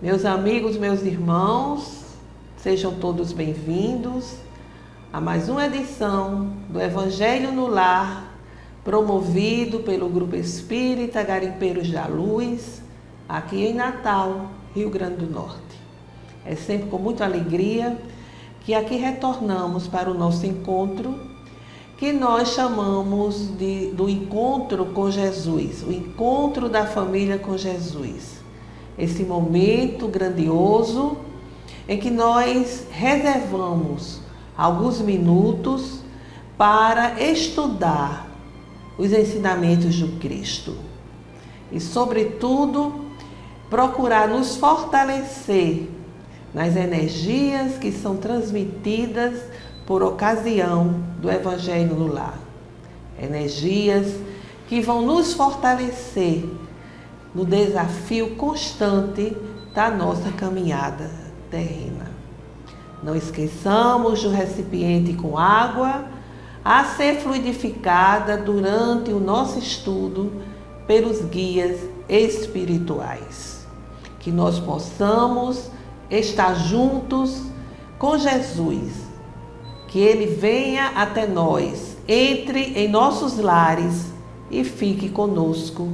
Meus amigos, meus irmãos, sejam todos bem-vindos a mais uma edição do Evangelho no Lar, promovido pelo Grupo Espírita Garimpeiros da Luz, aqui em Natal, Rio Grande do Norte. É sempre com muita alegria que aqui retornamos para o nosso encontro, que nós chamamos do Encontro com Jesus, o Encontro da Família com Jesus. Esse momento grandioso em que nós reservamos alguns minutos para estudar os ensinamentos do Cristo e, sobretudo, procurar nos fortalecer nas energias que são transmitidas por ocasião do Evangelho no Lar. Energias que vão nos fortalecer no desafio constante da nossa caminhada terrena. Não esqueçamos do recipiente com água a ser fluidificada durante o nosso estudo pelos guias espirituais. Que nós possamos estar juntos com Jesus, que Ele venha até nós, entre em nossos lares e fique conosco,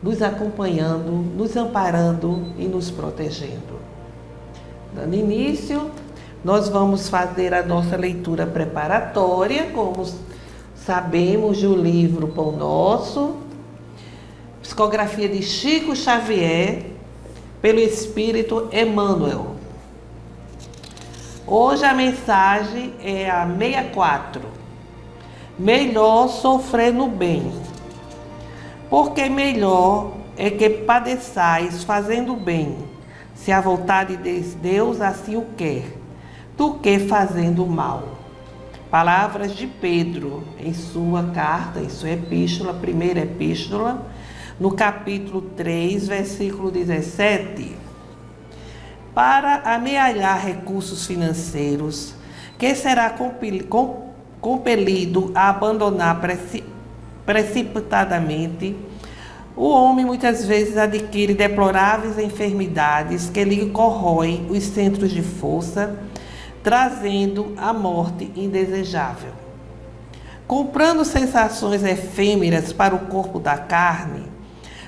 nos acompanhando, nos amparando e nos protegendo. Dando início, nós vamos fazer a nossa leitura preparatória, como sabemos, do livro Pão Nosso, psicografia de Chico Xavier, pelo Espírito Emmanuel. Hoje a mensagem é a 64. Melhor sofrer no bem, porque melhor é que padeçais fazendo bem, se a vontade de Deus assim o quer, do que fazendo mal. Palavras de Pedro em sua carta, em sua epístola, primeira epístola, no capítulo 3, versículo 17. Para amealhar recursos financeiros, que será compelido a abandonar precipitadamente, o homem muitas vezes adquire deploráveis enfermidades que lhe corroem os centros de força, trazendo a morte indesejável. Comprando sensações efêmeras para o corpo da carne,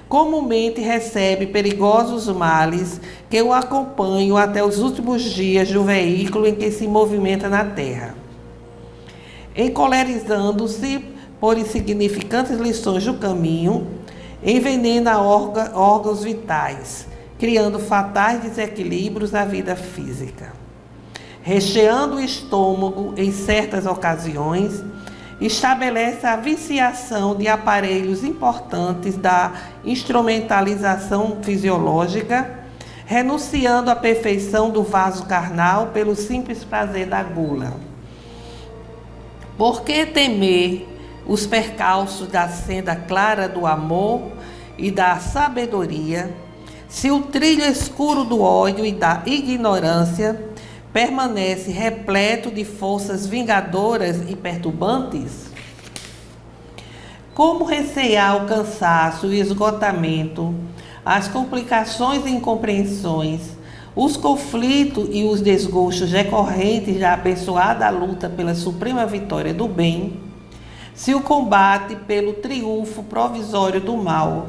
comumente recebe perigosos males que o acompanham até os últimos dias do veículo em que se movimenta na terra. Encolerizando-se por insignificantes lições do caminho, envenena órgãos vitais, criando fatais desequilíbrios à vida física. Recheando o estômago em certas ocasiões, estabelece a viciação de aparelhos importantes da instrumentalização fisiológica, renunciando à perfeição do vaso carnal pelo simples prazer da gula. Por que temer os percalços da senda clara do amor e da sabedoria, se o trilho escuro do ódio e da ignorância permanece repleto de forças vingadoras e perturbantes? Como recear o cansaço e o esgotamento, as complicações e incompreensões, os conflitos e os desgostos decorrentes da abençoada luta pela suprema vitória do bem, se o combate pelo triunfo provisório do mal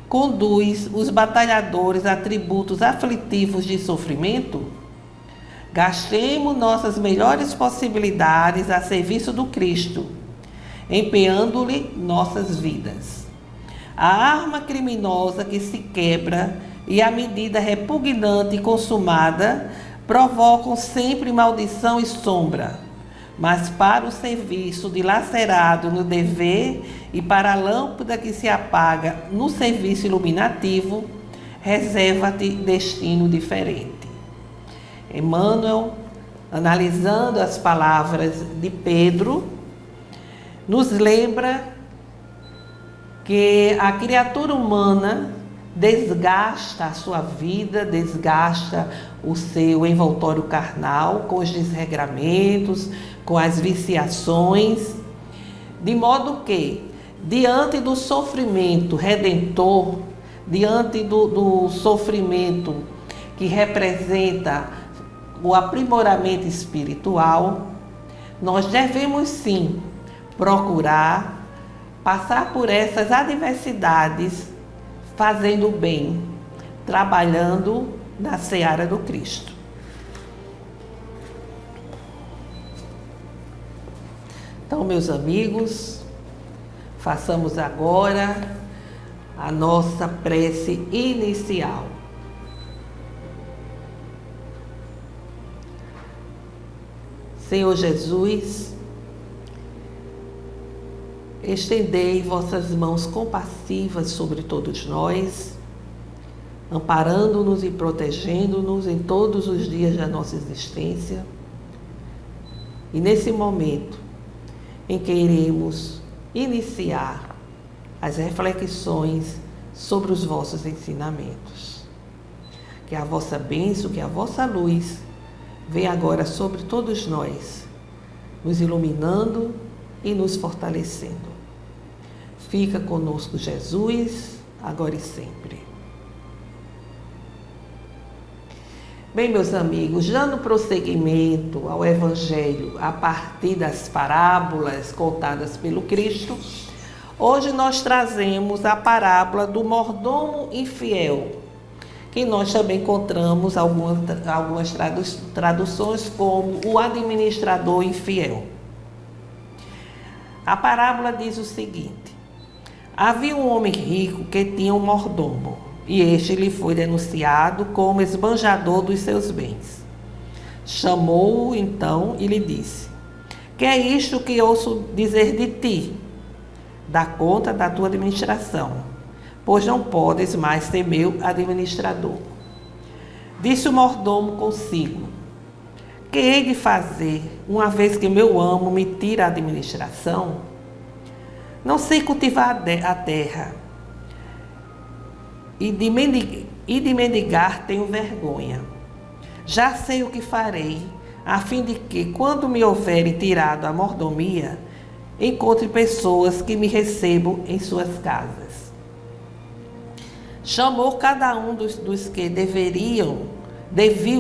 conduz os batalhadores a tributos aflitivos de sofrimento? Gastemos nossas melhores possibilidades a serviço do Cristo, empenhando-lhe nossas vidas. A arma criminosa que se quebra e a medida repugnante e consumada provocam sempre maldição e sombra, mas para o serviço dilacerado no dever e para a lâmpada que se apaga no serviço iluminativo, reserva-te destino diferente. Emmanuel, analisando as palavras de Pedro, nos lembra que a criatura humana desgasta a sua vida, desgasta o seu envoltório carnal com os desregramentos, com as viciações, de modo que, diante do sofrimento redentor, diante do sofrimento que representa o aprimoramento espiritual, nós devemos sim procurar passar por essas adversidades fazendo o bem, trabalhando na seara do Cristo. Então, meus amigos, façamos agora a nossa prece inicial. Senhor Jesus, estendei vossas mãos compassivas sobre todos nós, amparando-nos e protegendo-nos em todos os dias da nossa existência. E nesse momento em que iremos iniciar as reflexões sobre os vossos ensinamentos, que a vossa bênção, que a vossa luz venha agora sobre todos nós, nos iluminando e nos fortalecendo. Fica conosco, Jesus, agora e sempre. Bem, meus amigos, dando prosseguimento ao Evangelho a partir das parábolas contadas pelo Cristo, hoje nós trazemos a parábola do mordomo infiel, que nós também encontramos algumas traduções como o administrador infiel. A parábola diz o seguinte: havia um homem rico que tinha um mordomo, e este lhe foi denunciado como esbanjador dos seus bens. Chamou-o então e lhe disse: que é isto que ouço dizer de ti? Dá conta da tua administração, pois não podes mais ser meu administrador. Disse o mordomo consigo: que hei de fazer, uma vez que meu amo me tira a administração? Não sei cultivar a terra, e de mendigar tenho vergonha. Já sei o que farei, a fim de que, quando me houverem tirado a mordomia, encontre pessoas que me recebam em suas casas. Chamou cada um dos que deviam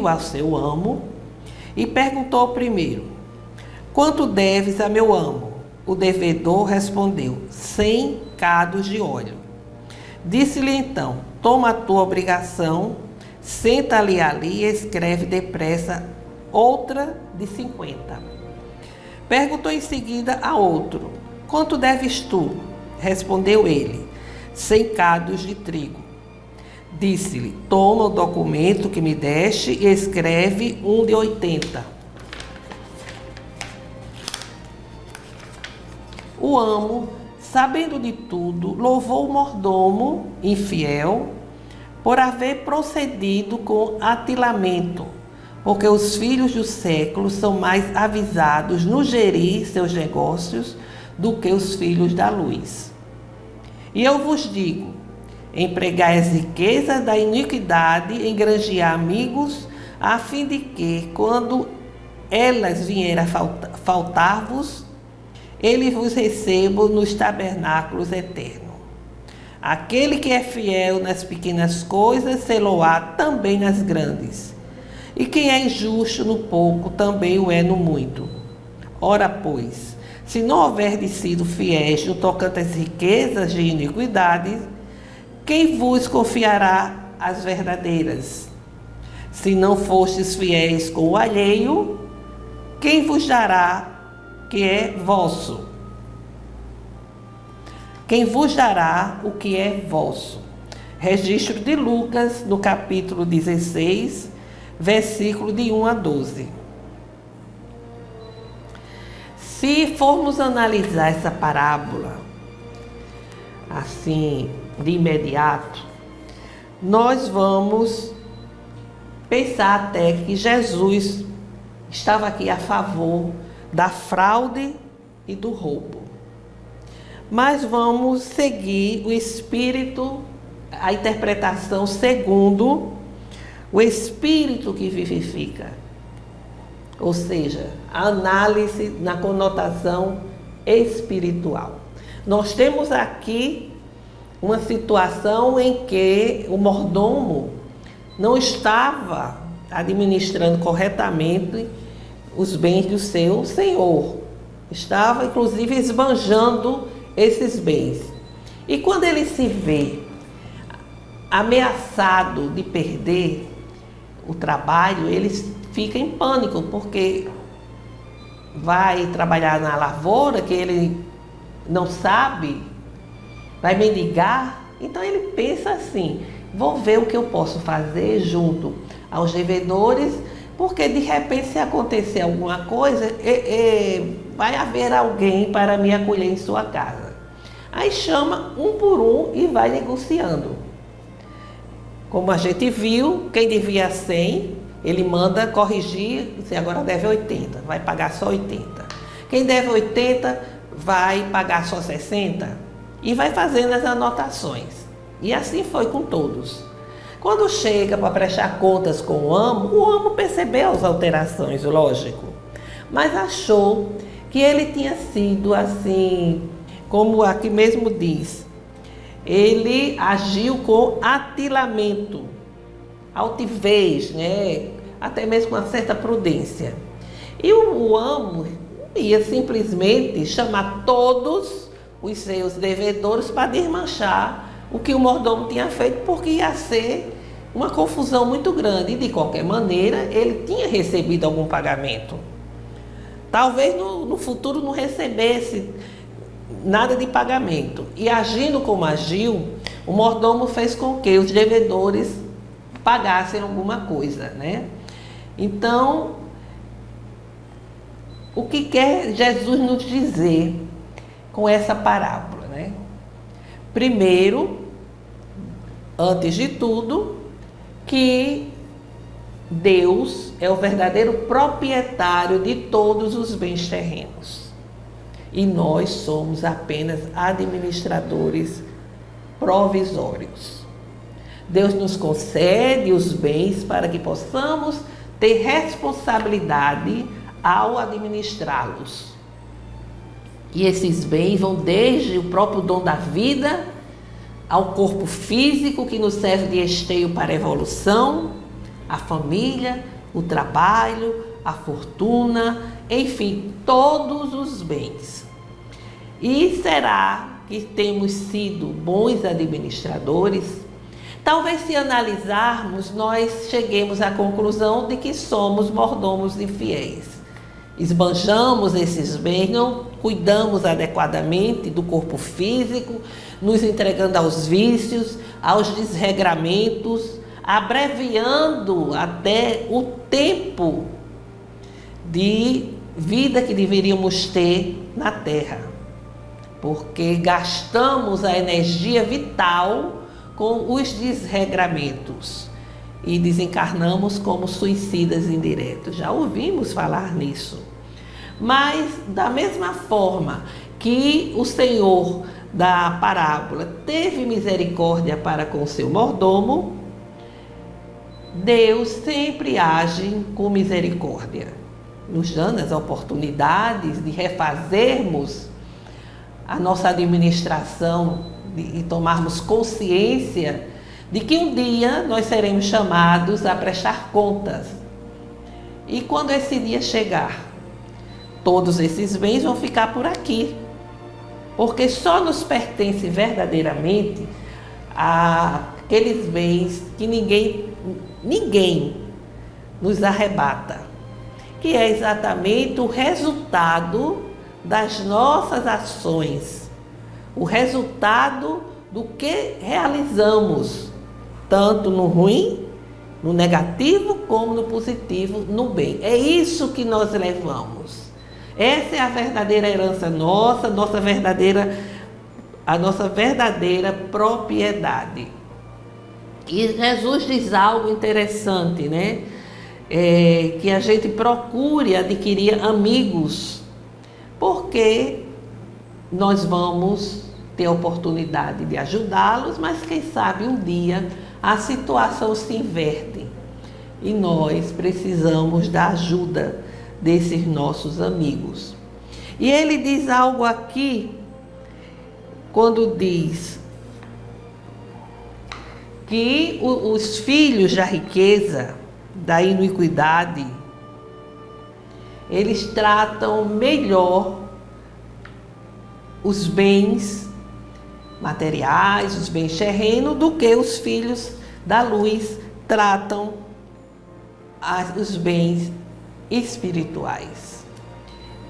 ao seu amo, e perguntou ao primeiro: quanto deves a meu amo? O devedor respondeu: 100 cados de óleo. Disse-lhe então: toma a tua obrigação, senta-lhe ali e escreve depressa outra de 50. Perguntou em seguida a outro: quanto deves tu? Respondeu ele: 100 cados de trigo. Disse-lhe: toma o documento que me deste e escreve um de 80. O amo, sabendo de tudo, louvou o mordomo infiel por haver procedido com atilamento, porque os filhos do século são mais avisados no gerir seus negócios do que os filhos da luz. E eu vos digo: empregai as riquezas da iniquidade em granjear amigos, a fim de que, quando elas vierem a faltar-vos, ele vos receba nos tabernáculos eternos. Aquele que é fiel nas pequenas coisas, sê-lo-á também nas grandes. E quem é injusto no pouco, também o é no muito. Ora, pois, se não houverdes sido fiéis no tocante às riquezas de iniquidade, quem vos confiará as verdadeiras? Se não fostes fiéis com o alheio, quem vos dará que é vosso? Quem vos dará o que é vosso? Registro de Lucas, no capítulo 16, versículo de 1 a 12. Se formos analisar essa parábola, assim, de imediato, nós vamos pensar até que Jesus estava aqui a favor da fraude e do roubo. Mas vamos seguir o espírito, a interpretação segundo o espírito que vivifica. Ou seja, a análise na conotação espiritual. Nós temos aqui uma situação em que o mordomo não estava administrando corretamente os bens do seu senhor. Estava, inclusive, esbanjando esses bens. E quando ele se vê ameaçado de perder o trabalho, ele fica em pânico, porque vai trabalhar na lavoura que ele não sabe, vai mendigar. Então ele pensa assim: vou ver o que eu posso fazer junto aos devedores, porque de repente, se acontecer alguma coisa, vai haver alguém para me acolher em sua casa. Aí chama um por um e vai negociando. Como a gente viu, quem devia 100, ele manda corrigir, você agora deve 80, vai pagar só 80. Quem deve 80, vai pagar só 60, e vai fazendo as anotações. E assim foi com todos. Quando chega para prestar contas com o amo percebeu as alterações, lógico, mas achou que ele tinha sido assim, como aqui mesmo diz, ele agiu com atilamento, altivez, né? Até mesmo com uma certa prudência. E o amo ia simplesmente chamar todos os seus devedores para desmanchar o que o mordomo tinha feito, porque ia ser uma confusão muito grande. E de qualquer maneira, ele tinha recebido algum pagamento. Talvez no futuro não recebesse nada de pagamento. E agindo como agiu, o mordomo fez com que os devedores pagassem alguma coisa, né? Então, o que quer Jesus nos dizer com essa parábola, né? Primeiro, antes de tudo, que Deus é o verdadeiro proprietário de todos os bens terrenos. E nós somos apenas administradores provisórios. Deus nos concede os bens para que possamos ter responsabilidade ao administrá-los. E esses bens vão desde o próprio dom da vida, ao corpo físico, que nos serve de esteio para a evolução, a família, o trabalho, a fortuna, enfim, todos os bens. E será que temos sido bons administradores? Talvez, se analisarmos, nós cheguemos à conclusão de que somos mordomos infiéis. Esbanjamos esses bens, não cuidamos adequadamente do corpo físico, nos entregando aos vícios, aos desregramentos, abreviando até o tempo de vida que deveríamos ter na Terra, porque gastamos a energia vital com os desregramentos e desencarnamos como suicidas indiretos. Já ouvimos falar nisso. Mas, da mesma forma que o Senhor da parábola teve misericórdia para com seu mordomo, Deus sempre age com misericórdia, nos dando as oportunidades de refazermos a nossa administração e tomarmos consciência de que um dia nós seremos chamados a prestar contas. E quando esse dia chegar, todos esses bens vão ficar por aqui, porque só nos pertence verdadeiramente aqueles bens que ninguém nos arrebata, que é exatamente o resultado das nossas ações, o resultado do que realizamos, tanto no ruim, no negativo, como no positivo, no bem. É isso que nós levamos. Essa é a verdadeira herança nossa, a nossa verdadeira propriedade. E Jesus diz algo interessante, né? Que a gente procure adquirir amigos, porque nós vamos ter a oportunidade de ajudá-los, mas quem sabe um dia a situação se inverte e nós precisamos da ajuda desses nossos amigos. E ele diz algo aqui, quando diz que os filhos da riqueza, da iniquidade, eles tratam melhor os bens materiais, os bens terrenos, do que os filhos da luz tratam os bens espirituais.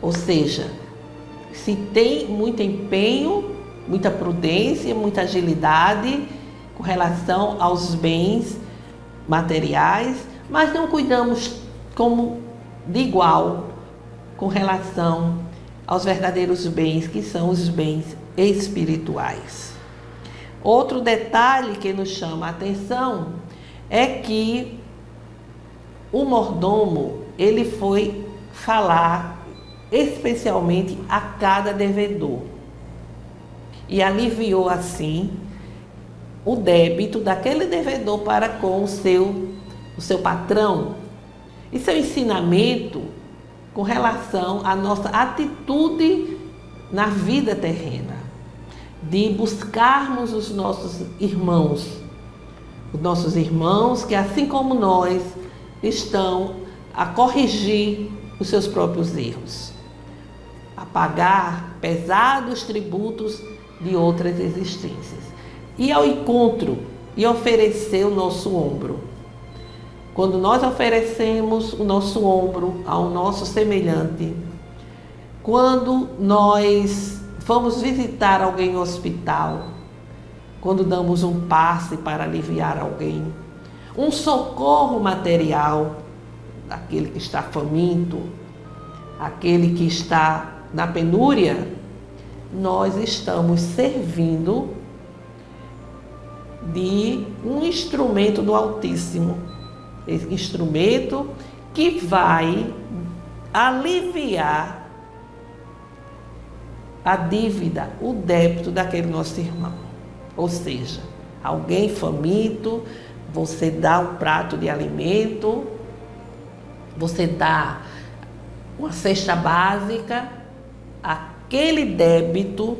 Ou seja, se tem muito empenho, muita prudência, muita agilidade com relação aos bens materiais, mas não cuidamos como de igual com relação aos verdadeiros bens, que são os bens espirituais. Outro detalhe que nos chama a atenção é que o mordomo, ele foi falar especialmente a cada devedor e aliviou assim o débito daquele devedor para com o seu patrão. Isso é um ensinamento com relação à nossa atitude na vida terrena, de buscarmos os nossos irmãos que, assim como nós, estão a corrigir os seus próprios erros, a pagar pesados tributos de outras existências, e ao encontro e oferecer o nosso ombro. Quando nós oferecemos o nosso ombro ao nosso semelhante, quando nós vamos visitar alguém no hospital, quando damos um passe para aliviar alguém, um socorro material daquele que está faminto, aquele que está na penúria, nós estamos servindo de um instrumento do Altíssimo, esse instrumento que vai aliviar a dívida, o débito daquele nosso irmão. Ou seja, alguém faminto, você dá um prato de alimento, você dá uma cesta básica, aquele débito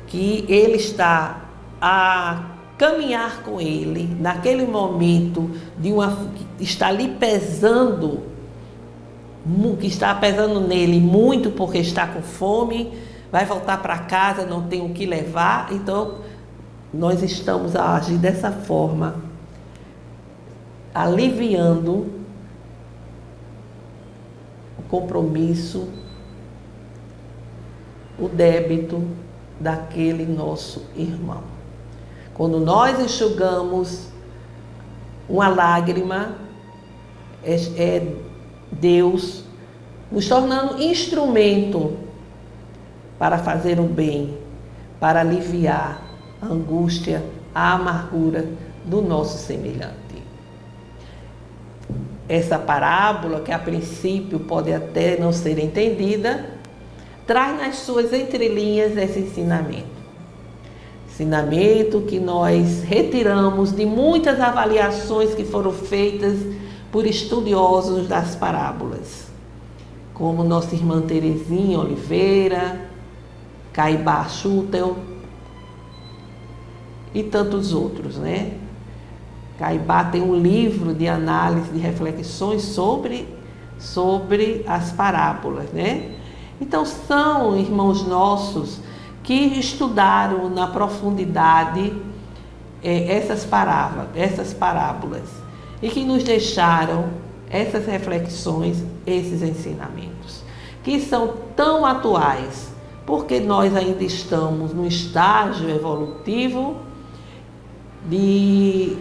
que ele está a caminhar com ele, naquele momento que está lhe pesando, que está pesando nele muito porque está com fome, vai voltar para casa, não tem o que levar. Então, nós estamos a agir dessa forma, aliviando o compromisso, o débito daquele nosso irmão. Quando nós enxugamos uma lágrima, é Deus nos tornando instrumento para fazer o bem, para aliviar a angústia, a amargura do nosso semelhante. Essa parábola, que a princípio pode até não ser entendida, traz nas suas entrelinhas esse ensinamento. Ensinamento que nós retiramos de muitas avaliações que foram feitas por estudiosos das parábolas, como nossa irmã Terezinha Oliveira, Caibá Schutel e tantos outros, né? Caibá tem um livro de análise, de reflexões sobre as parábolas, né? Então são irmãos nossos que estudaram na profundidade essas parábolas e que nos deixaram essas reflexões, esses ensinamentos, que são tão atuais, porque nós ainda estamos no estágio evolutivo de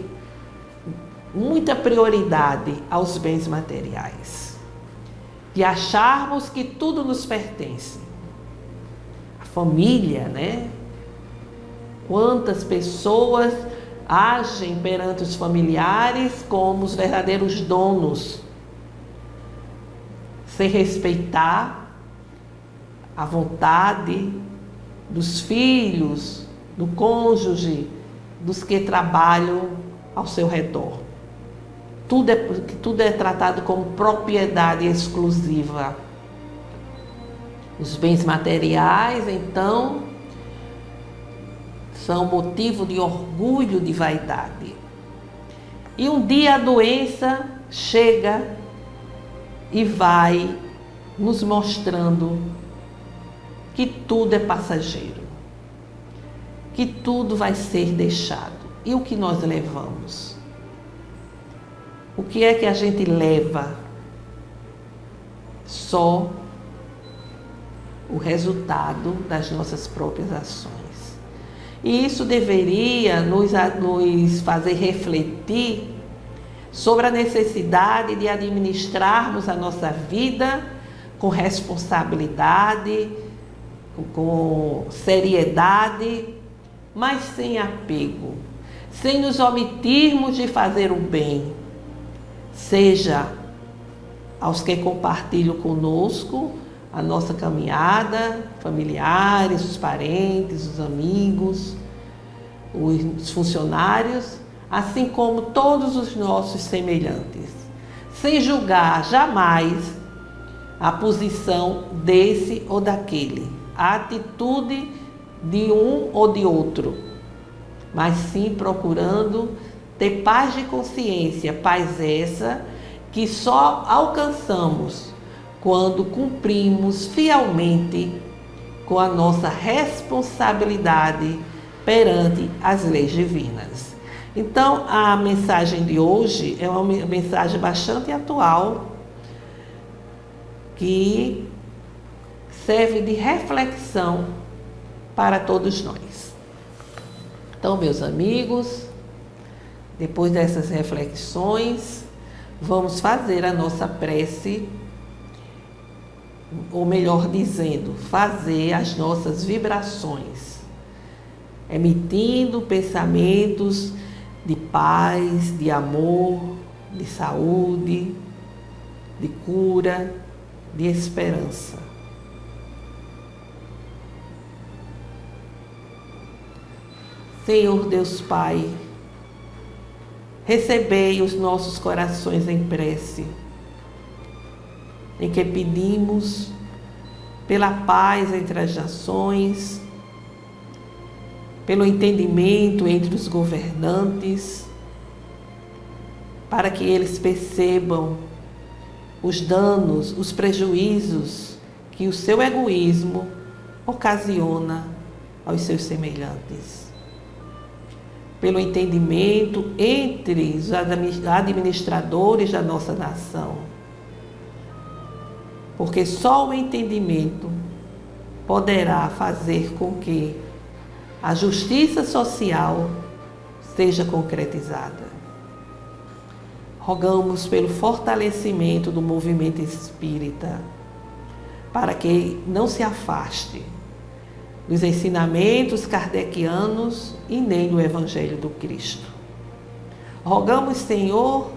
muita prioridade aos bens materiais, de acharmos que tudo nos pertence. Família, né? Quantas pessoas agem perante os familiares como os verdadeiros donos, sem respeitar a vontade dos filhos, do cônjuge, dos que trabalham ao seu redor. Tudo é tratado como propriedade exclusiva. Os bens materiais, então, são motivo de orgulho, de vaidade. E um dia a doença chega e vai nos mostrando que tudo é passageiro, que tudo vai ser deixado. E o que nós levamos? O que é que a gente leva? Só o resultado das nossas próprias ações. E isso deveria nos fazer refletir sobre a necessidade de administrarmos a nossa vida com responsabilidade, com seriedade, mas sem apego, sem nos omitirmos de fazer o bem, seja aos que compartilham conosco a nossa caminhada, familiares, os parentes, os amigos, os funcionários, assim como todos os nossos semelhantes, sem julgar jamais a posição desse ou daquele, a atitude de um ou de outro, mas sim procurando ter paz de consciência, paz essa que só alcançamos quando cumprimos fielmente com a nossa responsabilidade perante as leis divinas. Então, a mensagem de hoje é uma mensagem bastante atual, que serve de reflexão para todos nós. Então, meus amigos, depois dessas reflexões, vamos fazer a nossa prece, ou melhor dizendo, fazer as nossas vibrações, emitindo pensamentos de paz, de amor, de saúde, de cura, de esperança. Senhor Deus Pai, recebei os nossos corações em prece, em que pedimos pela paz entre as nações, pelo entendimento entre os governantes, para que eles percebam os danos, os prejuízos que o seu egoísmo ocasiona aos seus semelhantes. Pelo entendimento entre os administradores da nossa nação, porque só o entendimento poderá fazer com que a justiça social seja concretizada. Rogamos pelo fortalecimento do movimento espírita, para que não se afaste dos ensinamentos kardecianos e nem do Evangelho do Cristo. Rogamos, Senhor,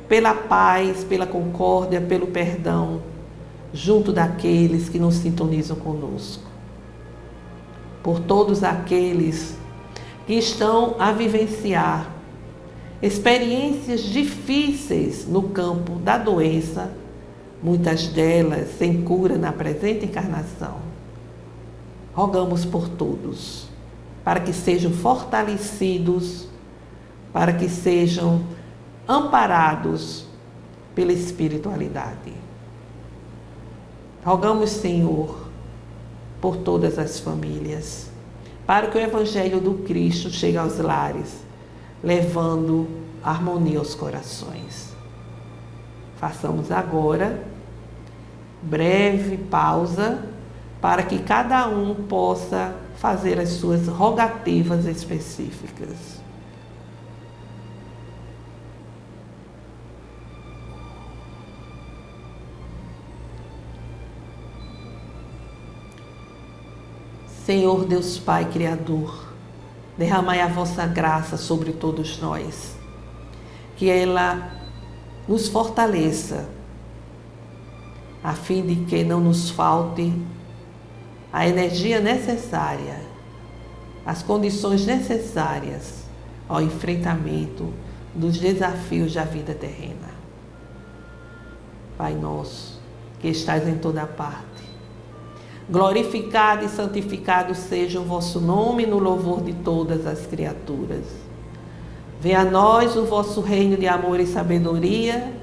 pela paz, pela concórdia, pelo perdão, junto daqueles que nos sintonizam conosco. Por todos aqueles que estão a vivenciar experiências difíceis no campo da doença, muitas delas sem cura na presente encarnação. Rogamos por todos, para que sejam fortalecidos, para que sejam amparados pela espiritualidade. Rogamos, Senhor, por todas as famílias, para que o Evangelho do Cristo chegue aos lares, levando harmonia aos corações. Façamos agora breve pausa para que cada um possa fazer as suas rogativas específicas. Senhor Deus Pai Criador, derramai a vossa graça sobre todos nós, que ela nos fortaleça, a fim de que não nos falte a energia necessária, as condições necessárias ao enfrentamento dos desafios da vida terrena. Pai nosso, que estais em toda parte, glorificado e santificado seja o vosso nome no louvor de todas as criaturas. Venha a nós o vosso reino de amor e sabedoria.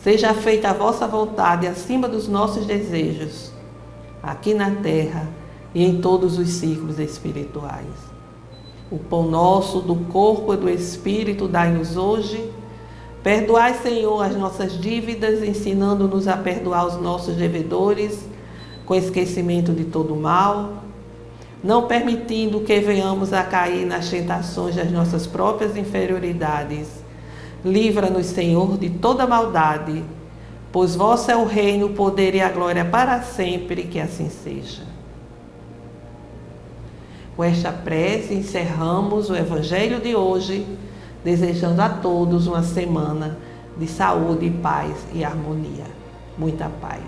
Seja feita a vossa vontade acima dos nossos desejos, aqui na terra e em todos os ciclos espirituais. O pão nosso do corpo e do espírito dai-nos hoje. Perdoai, Senhor, as nossas dívidas, ensinando-nos a perdoar os nossos devedores, com esquecimento de todo mal, não permitindo que venhamos a cair nas tentações das nossas próprias inferioridades. Livra-nos, Senhor, de toda maldade, pois vosso é o reino, o poder e a glória para sempre, que assim seja. Com esta prece encerramos o Evangelho de hoje, desejando a todos uma semana de saúde, paz e harmonia. Muita paz.